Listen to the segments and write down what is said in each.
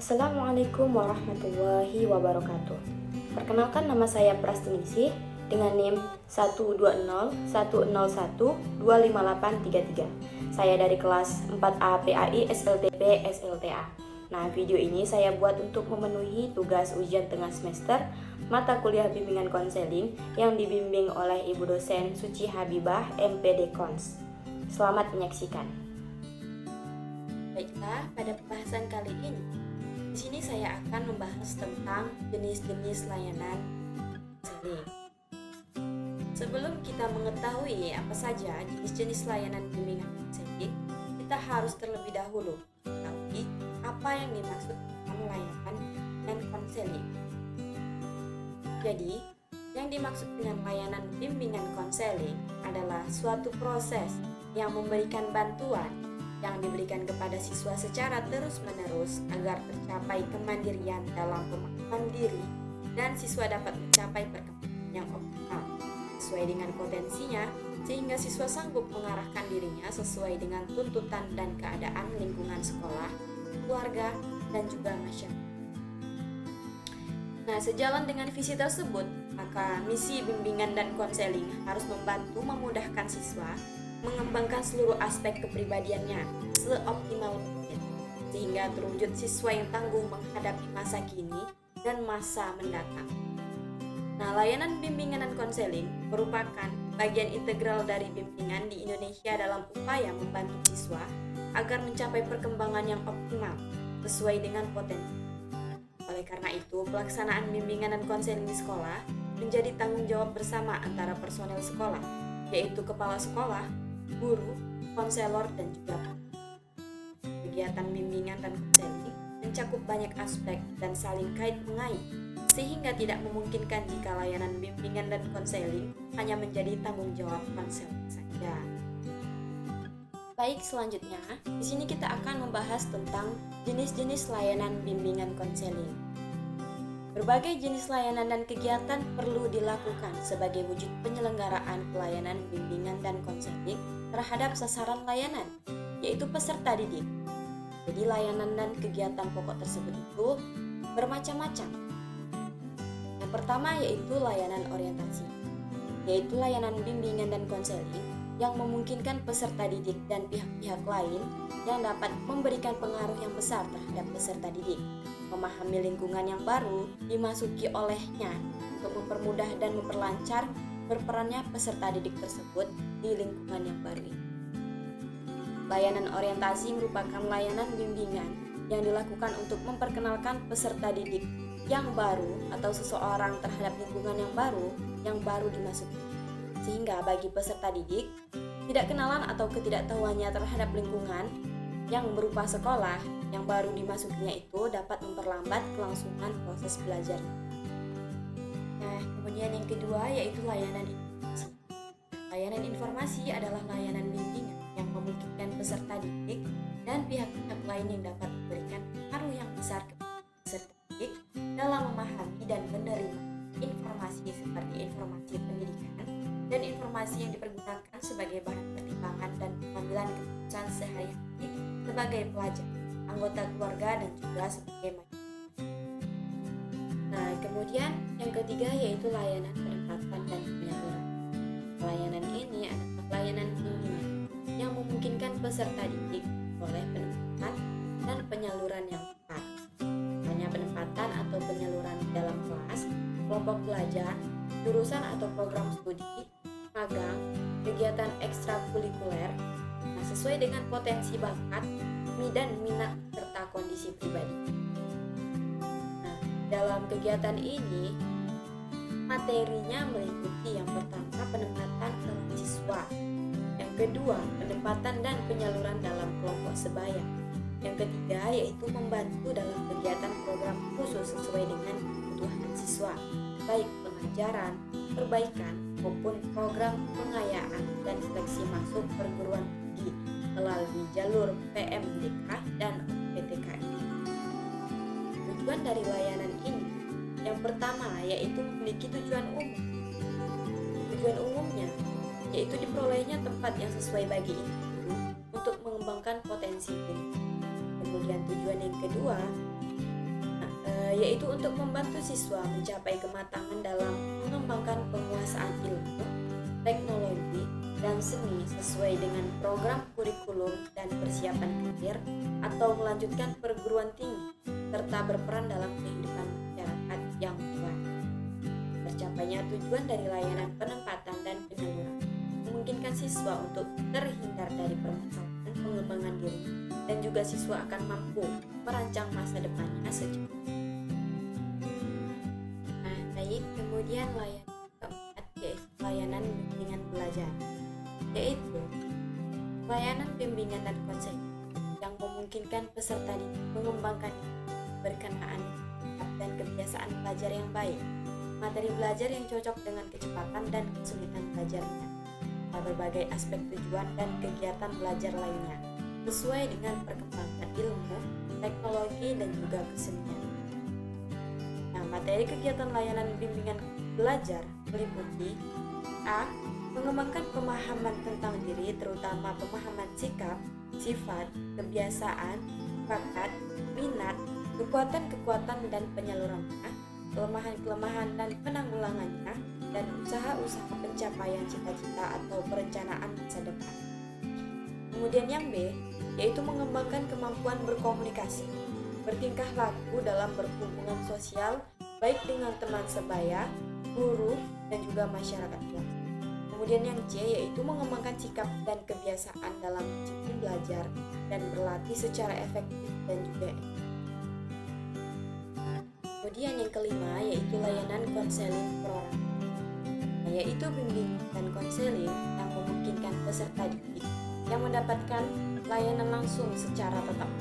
Assalamualaikum warahmatullahi wabarakatuh. Perkenalkan, nama saya Prastiningsih dengan NIM 12010125833. Saya dari kelas 4A PAI SLTP SLTA. Nah, video ini saya buat untuk memenuhi tugas ujian tengah semester mata kuliah bimbingan konseling yang dibimbing oleh Ibu dosen Suci Habibah MPD Kons. Selamat menyaksikan. Baiklah, pada pembahasan kali ini di sini saya akan membahas tentang jenis-jenis layanan konseling. Sebelum kita mengetahui apa saja jenis-jenis layanan bimbingan konseling, kita harus terlebih dahulu mengetahui apa yang dimaksud dengan layanan dan konseling. Jadi, yang dimaksud dengan layanan bimbingan konseling adalah suatu proses yang memberikan bantuan yang diberikan kepada siswa secara terus-menerus agar tercapai kemandirian dalam pemahaman diri dan siswa dapat mencapai perkembangan yang optimal sesuai dengan potensinya, sehingga siswa sanggup mengarahkan dirinya sesuai dengan tuntutan dan keadaan lingkungan sekolah, keluarga, dan juga masyarakat. Nah, sejalan dengan visi tersebut, maka misi bimbingan dan konseling harus membantu memudahkan siswa mengembangkan seluruh aspek kepribadiannya seoptimal mungkin, sehingga terwujud siswa yang tangguh menghadapi masa kini dan masa mendatang. Nah, layanan bimbingan dan konseling merupakan bagian integral dari bimbingan di Indonesia dalam upaya membantu siswa agar mencapai perkembangan yang optimal sesuai dengan potensi. Oleh karena itu, pelaksanaan bimbingan dan konseling di sekolah menjadi tanggung jawab bersama antara personel sekolah, yaitu kepala sekolah, guru, konselor, dan juga kegiatan bimbingan dan konseling mencakup banyak aspek dan saling kait mengait, sehingga tidak memungkinkan jika layanan bimbingan dan konseling hanya menjadi tanggung jawab konselor saja. Baik, selanjutnya di sini kita akan membahas tentang jenis-jenis layanan bimbingan konseling. Berbagai jenis layanan dan kegiatan perlu dilakukan sebagai wujud penyelenggaraan pelayanan bimbingan dan konseling terhadap sasaran layanan, yaitu peserta didik. Jadi layanan dan kegiatan pokok tersebut itu bermacam-macam. Yang pertama yaitu layanan orientasi, yaitu layanan bimbingan dan konseling yang memungkinkan peserta didik dan pihak-pihak lain yang dapat memberikan pengaruh yang besar terhadap peserta didik memahami lingkungan yang baru dimasuki olehnya untuk mempermudah dan memperlancar berperannya peserta didik tersebut di lingkungan yang baru ini. Layanan orientasi merupakan layanan bimbingan yang dilakukan untuk memperkenalkan peserta didik yang baru atau seseorang terhadap lingkungan yang baru dimasuki. Sehingga bagi peserta didik, tidak kenalan atau ketidaktahuannya terhadap lingkungan yang berupa sekolah yang baru dimasukinya itu dapat memperlambat kelangsungan proses belajar. Nah, kemudian yang kedua yaitu layanan informasi. Layanan informasi adalah layanan bimbingan yang memungkinkan peserta didik dan pihak-pihak lain yang dapat memberikan pengaruh yang besar kepada peserta didik dalam memahami dan menerima informasi seperti informasi pendidikan dan informasi yang dipergunakan sebagai bahan pertimbangan dan pengambilan keputusan sehari-hari sebagai pelajar, anggota keluarga, dan juga sebagai masyarakat. Nah, kemudian yang ketiga yaitu layanan penempatan dan penyaluran. Layanan ini adalah layanan bimbingan yang memungkinkan peserta didik oleh penempatan dan penyaluran yang tepat. Hanya penempatan atau penyaluran dalam kelas, kelompok belajar, jurusan atau program studi, magang, kegiatan ekstrakurikuler, sesuai dengan potensi bakat dan minat serta kondisi pribadi. Nah, dalam kegiatan ini materinya meliputi yang pertama penempatan calon siswa, yang kedua penempatan dan penyaluran dalam kelompok sebaya, yang ketiga yaitu membantu dalam kegiatan program khusus sesuai dengan kebutuhan siswa, baik pengajaran, perbaikan maupun program pengayaan dan seleksi masuk perguruan tinggi melalui jalur PMDK dan PTKI. Tujuan dari layanan ini yang pertama yaitu memiliki tujuan umum. Tujuan umumnya yaitu diperolehnya tempat yang sesuai bagi individu untuk mengembangkan potensi diri. Kemudian tujuan yang kedua yaitu untuk membantu siswa mencapai kematangan dalam mengembangkan penguasaan ilmu, teknologi, dan seni sesuai dengan program kurikulum dan persiapan karir atau melanjutkan perguruan tinggi, serta berperan dalam kehidupan masyarakat yang luas. Tercapainya tujuan dari layanan penempatan dan penyaluran memungkinkan siswa untuk terhindar dari permasalahan pengembangan diri, dan juga siswa akan mampu merancang masa depannya secepatnya. Nah, baik, kemudian layanan keempat yaitu layanan bimbingan belajar, yaitu layanan bimbingan dan konseling yang memungkinkan peserta didik mengembangkan berkenaan dan kebiasaan belajar yang baik, materi belajar yang cocok dengan kecepatan dan kesulitan belajarnya, serta berbagai aspek tujuan dan kegiatan belajar lainnya sesuai dengan perkembangan ilmu, teknologi, dan juga kesenian. Nah, materi kegiatan layanan bimbingan belajar meliputi A. Mengembangkan pemahaman tentang diri, terutama pemahaman sikap, sifat, kebiasaan, bakat, minat, kekuatan-kekuatan dan penyalurannya, kelemahan-kelemahan dan penanggulangannya, dan usaha-usaha pencapaian cita-cita atau perencanaan masa depan. Kemudian yang B, yaitu mengembangkan kemampuan berkomunikasi, bertingkah laku dalam berhubungan sosial, baik dengan teman sebaya, guru, dan juga masyarakat luas. Kemudian yang C, yaitu mengembangkan sikap dan kebiasaan dalam disiplin belajar dan berlatih secara efektif dan juga efektif. Kemudian yang kelima, yaitu layanan konseling perorangan, yaitu bimbingan dan konseling yang memungkinkan peserta didik yang mendapatkan layanan langsung secara tetap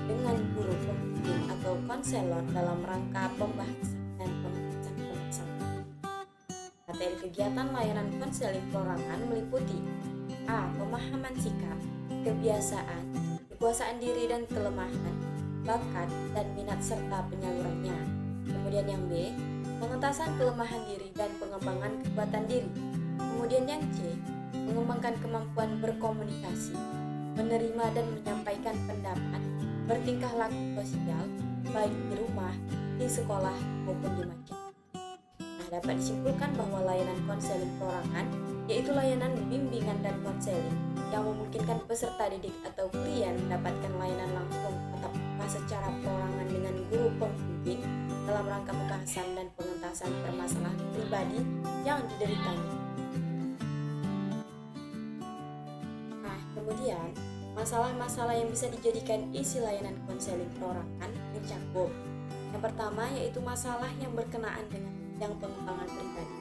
dengan guru pembimbing atau konselor dalam rangka pembahasan dan pembahasan permasalahan. Materi kegiatan layanan konseling perorangan meliputi A. Pemahaman sikap, kebiasaan, kekuasaan diri dan kelemahan, bakat, dan minat serta penyalurannya. Kemudian yang B. Pengentasan kelemahan diri dan pengembangan kekuatan diri. Kemudian yang C. Mengembangkan kemampuan berkomunikasi, menerima dan menyampaikan pendapat, bertingkah laku sosial, baik di rumah, di sekolah, maupun di masyarakat. Nah, dapat disimpulkan bahwa layanan konseling perorangan yaitu layanan bimbingan dan konseling yang memungkinkan peserta didik atau klien mendapatkan layanan langsung tatap muka secara perorangan dengan guru pembimbing dalam rangka pembahasan dan pengentasan permasalahan pribadi yang dideritanya. Kemudian, masalah-masalah yang bisa dijadikan isi layanan konseling perorangan mencakup yang pertama yaitu masalah yang berkenaan dengan bidang pengembangan pribadi.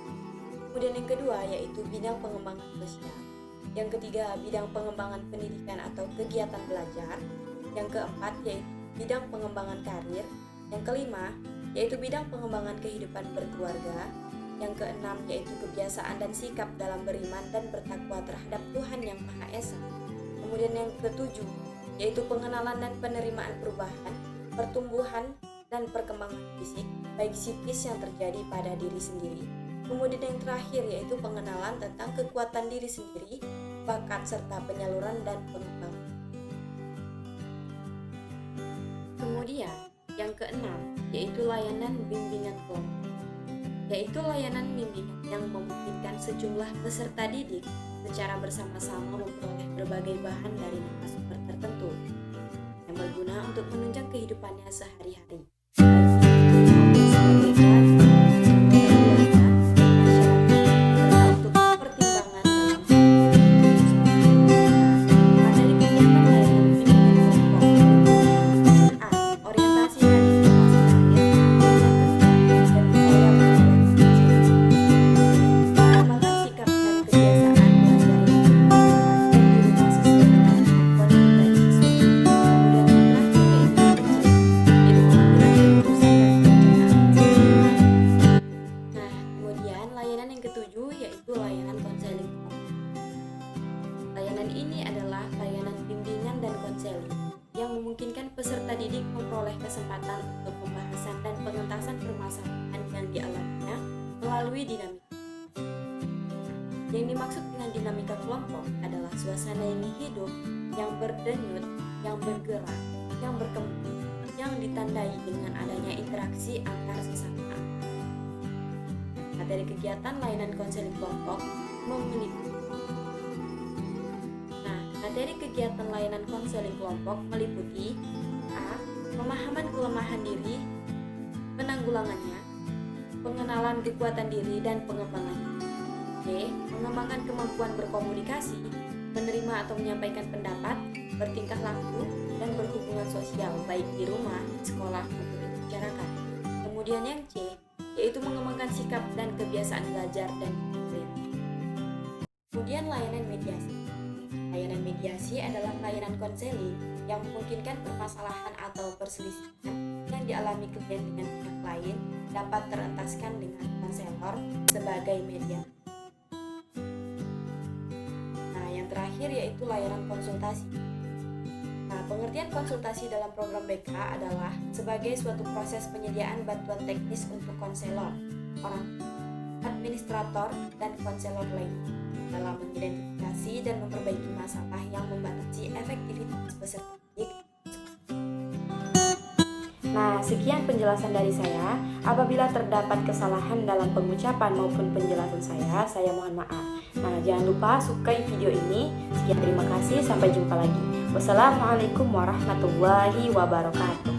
Kemudian yang kedua yaitu bidang pengembangan sosial. Yang ketiga bidang pengembangan pendidikan atau kegiatan belajar. Yang keempat yaitu bidang pengembangan karir. Yang kelima yaitu bidang pengembangan kehidupan berkeluarga. Yang keenam yaitu kebiasaan dan sikap dalam beriman dan bertakwa terhadap Tuhan Yang Maha Esa. Kemudian yang ketujuh, yaitu pengenalan dan penerimaan perubahan, pertumbuhan, dan perkembangan fisik, baik psikis yang terjadi pada diri sendiri. Kemudian yang terakhir, yaitu pengenalan tentang kekuatan diri sendiri, bakat, serta penyaluran dan pengembangan. Kemudian, yang keenam, yaitu layanan bimbingan kelompok, yaitu layanan bimbingan yang memungkinkan sejumlah peserta didik secara bersama-sama memperoleh berbagai bahan dari narasumber tertentu yang berguna untuk menunjang kehidupannya sehari-hari. Peserta didik memperoleh kesempatan untuk pembahasan dan pengentasan permasalahan yang dialaminya melalui dinamika. Yang dimaksud dengan dinamika kelompok adalah suasana yang hidup, yang berdenyut, yang bergerak, yang berkembang, yang ditandai dengan adanya interaksi antar sesama. Materi kegiatan layanan konseling kelompok meliputi. Materi kegiatan layanan konseling kelompok meliputi A. Pemahaman kelemahan diri, penanggulangannya, pengenalan kekuatan diri dan pengembangannya. B. Mengembangkan kemampuan berkomunikasi, menerima atau menyampaikan pendapat, bertingkah laku, dan berhubungan sosial baik di rumah, sekolah, maupun di masyarakat. Kemudian yang C, yaitu mengembangkan sikap dan kebiasaan belajar dan disiplin. Kemudian layanan mediasi. Layanan mediasi adalah layanan konseling yang memungkinkan permasalahan atau perselisihan yang dialami klien dengan pihak lain dapat terentaskan dengan konselor sebagai mediator. Yang terakhir yaitu layanan konsultasi. Pengertian konsultasi dalam program BK adalah sebagai suatu proses penyediaan bantuan teknis untuk konselor, orang administrator, dan konselor lain dalam mengidentifikasi dan memperbaiki masalah yang membatasi efektivitas peserta didik. Sekian penjelasan dari saya. Apabila terdapat kesalahan dalam pengucapan maupun penjelasan saya mohon maaf. Jangan lupa sukai video ini. Sekian, terima kasih, sampai jumpa lagi. Wassalamualaikum warahmatullahi wabarakatuh.